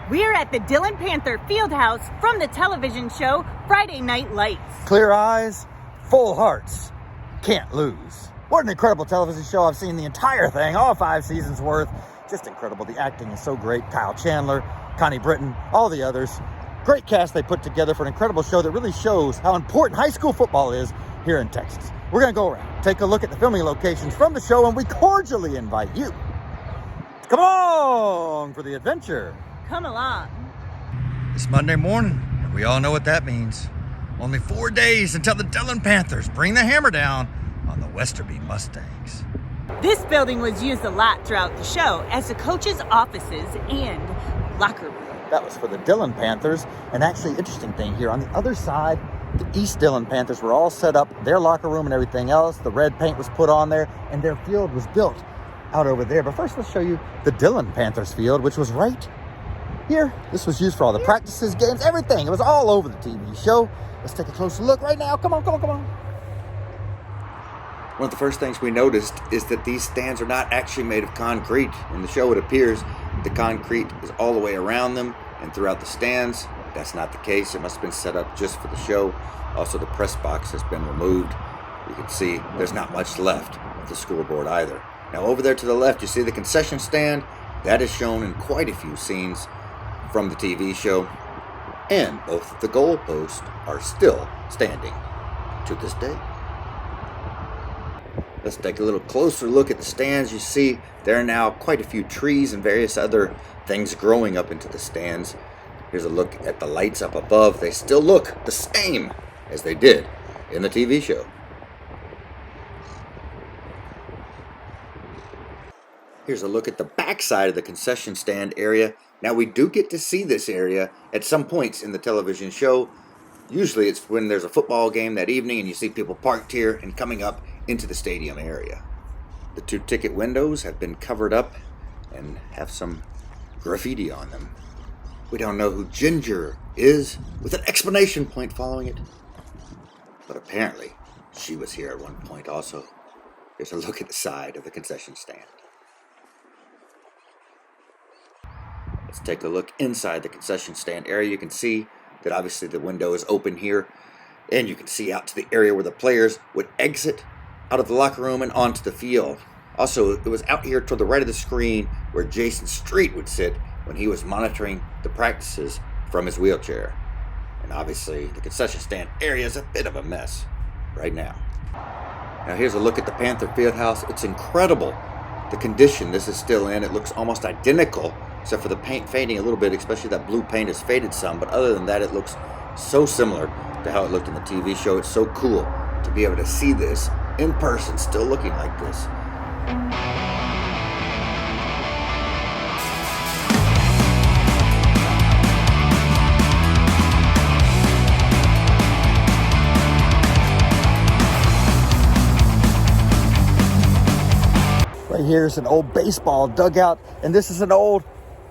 We're at the Dillon Panther Fieldhouse from the television show Friday Night Lights. Clear eyes, full hearts, can't lose. What an incredible television show. I've seen the entire thing, all 5 seasons worth. Just incredible. The acting is so great. Kyle Chandler, Connie Britton, all the others. Great cast they put together for an incredible show that really shows how important high school football is here in Texas. We're going to go around, take a look at the filming locations from the show, and we cordially invite you to come along for the adventure. Come along. It's Monday morning, and we all know what that means. Only 4 days until the Dillon Panthers bring the hammer down on the Westerby Mustangs. This building was used a lot throughout the show as the coaches' offices and locker room. That was for the Dillon Panthers. And actually, interesting thing here, on the other side, the East Dillon Panthers were all set up, their locker room and everything else. The red paint was put on there, and their field was built out over there. But first, let's show you the Dillon Panthers field, which was right here. This was used for all the practices, games, everything. It was all over the TV show. Let's take a closer look right now. Come on, come on, come on. One of the first things we noticed is that these stands are not actually made of concrete. In the show, it appears the concrete is all the way around them and throughout the stands. That's not the case. It must have been set up just for the show. Also, the press box has been removed. You can see there's not much left of the scoreboard either. Now, over there to the left, you see the concession stand. That is shown in quite a few scenes from the TV show. And both of the goalposts are still standing to this day. Let's take a little closer look at the stands. You see there are now quite a few trees and various other things growing up into the stands. Here's a look at the lights up above. They still look the same as they did in the TV show. Here's a look at the back side of the concession stand area. Now, we do get to see this area at some points in the television show. Usually it's when there's a football game that evening and you see people parked here and coming up into the stadium area. The 2 ticket windows have been covered up and have some graffiti on them. We don't know who Ginger is, with an exclamation point following it. But apparently, she was here at one point also. Here's a look at the side of the concession stand. Let's take a look inside the concession stand area. You can see that obviously the window is open here, and you can see out to the area where the players would exit out of the locker room and onto the field. Also, it was out here toward the right of the screen where Jason Street would sit when he was monitoring the practices from his wheelchair. And obviously, the concession stand area is a bit of a mess right now. Now here's a look at the Panther Fieldhouse. It's incredible the condition this is still in. It looks almost identical, except for the paint fading a little bit, especially that blue paint has faded some. But other than that, it looks so similar to how it looked in the TV show. It's so cool to be able to see this in person, still looking like this. Right here is an old baseball dugout, and this is an old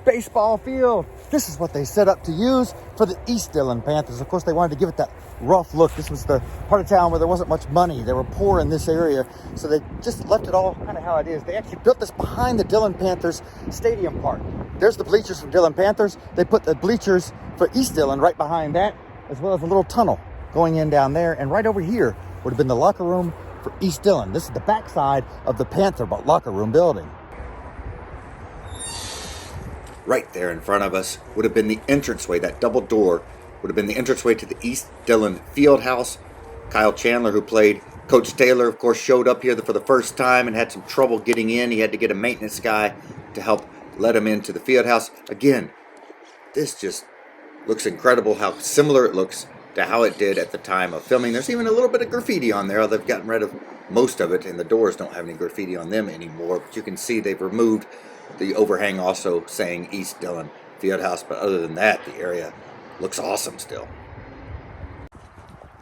baseball field. This is what they set up to use for the East Dillon Panthers. Of course, they wanted to give it that rough look. This was the part of town where there wasn't much money. They were poor in this area, so they just left it all kind of how it is. They actually built this behind the Dillon Panthers stadium part. There's the bleachers from Dillon Panthers. They put the bleachers for East Dillon right behind that, as well as a little tunnel going in down there. And right over here would have been the locker room for East Dillon. This is the backside of the Panther locker room building. Right there in front of us would have been the entranceway. That double door would have been the entranceway to the East Dillon Fieldhouse. Kyle Chandler, who played Coach Taylor, of course, showed up here for the first time and had some trouble getting in. He had to get a maintenance guy to help let him into the Fieldhouse. Again, this just looks incredible how similar it looks to how it did at the time of filming. There's even a little bit of graffiti on there. They've gotten rid of most of it, and the doors don't have any graffiti on them anymore. But you can see they've removed the overhang also saying East Dillon Fieldhouse. But other than that, the area looks awesome still.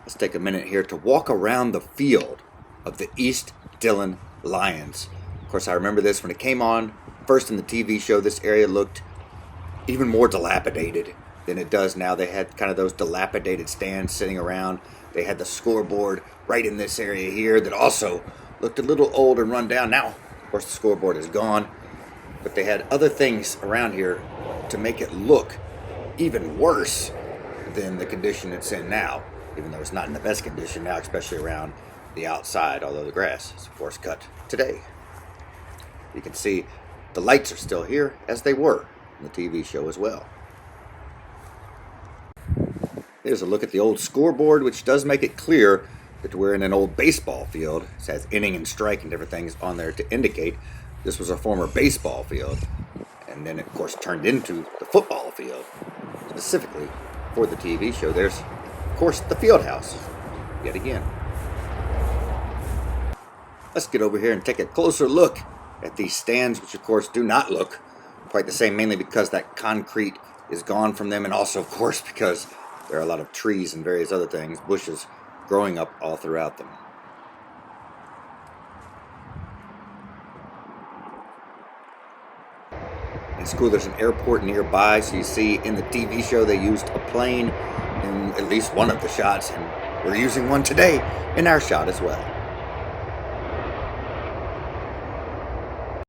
Let's take a minute here to walk around the field of the East Dillon Lions. Of course, I remember this when it came on first in the TV show. This area looked even more dilapidated than it does now. They had kind of those dilapidated stands sitting around. They had the scoreboard right in this area here that also looked a little old and run down. Now, of course, the scoreboard is gone, but they had other things around here to make it look even worse than the condition it's in now, even though it's not in the best condition now, especially around the outside, although the grass is of course cut today. You can see the lights are still here as they were in the TV show as well. Here's a look at the old scoreboard, which does make it clear that we're in an old baseball field. It has inning and strike and different things on there to indicate this was a former baseball field, and then it, of course, turned into the football field, specifically for the TV show. There's, of course, the field house, yet again. Let's get over here and take a closer look at these stands, which, of course, do not look quite the same, mainly because that concrete is gone from them, and also, of course, because there are a lot of trees and various other things, bushes, growing up all throughout them. In school, there's an airport nearby, so you see in the TV show they used a plane in at least one of the shots, and we're using one today in our shot as well.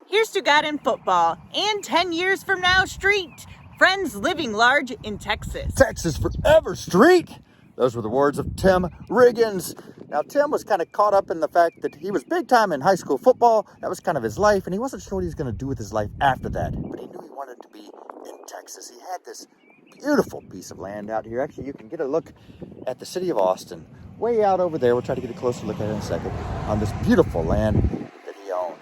Here's to God in football, and 10 years from now, street. Friends living large in Texas. Texas forever, street! Those were the words of Tim Riggins. Now, Tim was kind of caught up in the fact that he was big time in high school football. That was kind of his life, and he wasn't sure what he was going to do with his life after that. But he knew he wanted to be in Texas. He had this beautiful piece of land out here. Actually, you can get a look at the city of Austin, way out over there. We'll try to get a closer look at it in a second, on this beautiful land that he owned.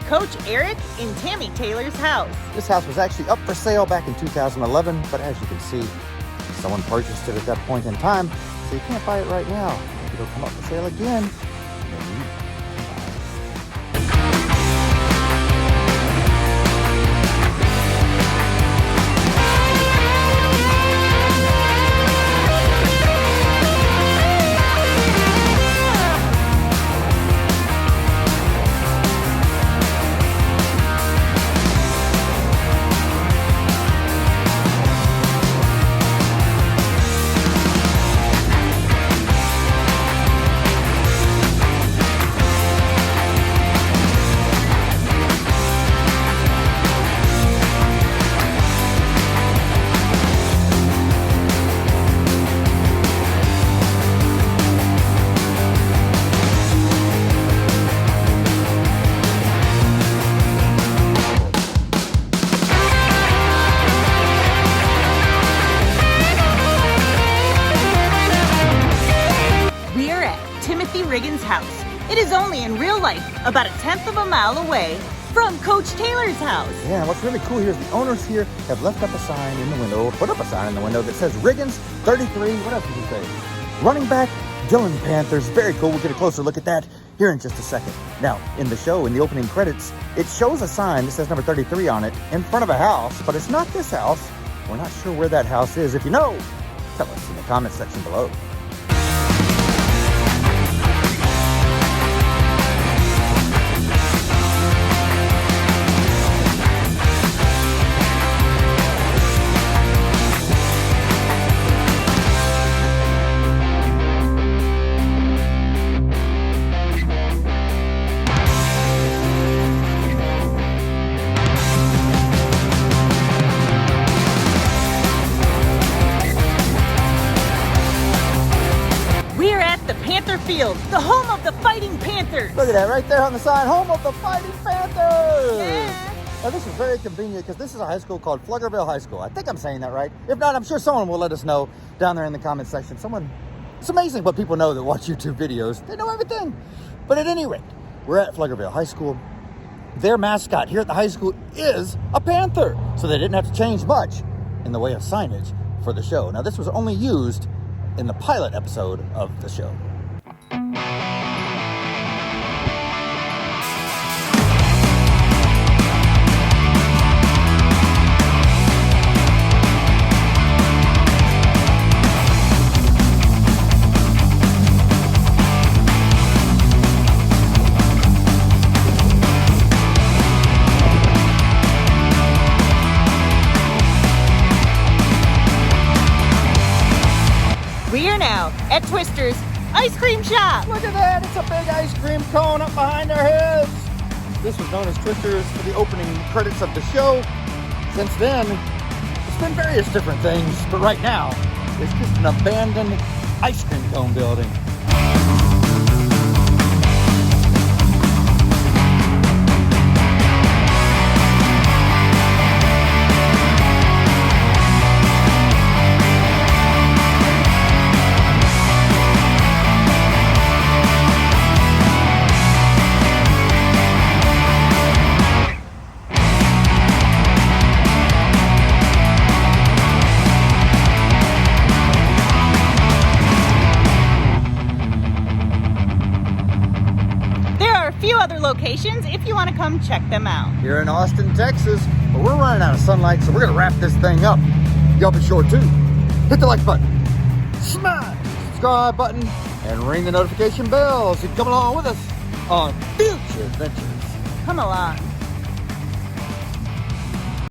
Coach Eric and Tammy Taylor's house. This house was actually up for sale back in 2011, but as you can see, someone purchased it at that point in time, so you can't buy it right now. It'll come up for sale again. Riggins' house. It is only in real life about 1/10 of a mile away from Coach Taylor's house. Yeah, what's really cool here is the owners here have left up a sign in the window, or put up a sign in the window that says Riggins 33, what else did you say? Running back, Dillon Panthers. Very cool. We'll get a closer look at that here in just a second. Now, in the show, in the opening credits, it shows a sign that says number 33 on it in front of a house, but it's not this house. We're not sure where that house is. If you know, tell us in the comment section below. Panther Field, the home of the Fighting Panthers. Look at that right there on the sign, home of the Fighting Panthers. Yeah. Now this is very convenient because this is a high school called Pflugerville High School. I think I'm saying that right. If not, I'm sure someone will let us know down there in the comment section. It's amazing what people know that watch YouTube videos. They know everything. But at any rate, we're at Pflugerville High School. Their mascot here at the high school is a panther. So they didn't have to change much in the way of signage for the show. Now, this was only used in the pilot episode of the show. We are now at Twister's Ice Cream Shop. Look at that, it's a big ice cream cone up behind our heads. This was known as Twister's for the opening credits of the show. Since then, it's been various different things, but right now, it's just an abandoned ice cream cone building. Few other locations if you want to come check them out. Here in Austin, Texas, but we're running out of sunlight, so we're gonna wrap this thing up. Y'all be sure to hit the like button, smash the subscribe button, and ring the notification bell so you can come along with us on future adventures. Come along.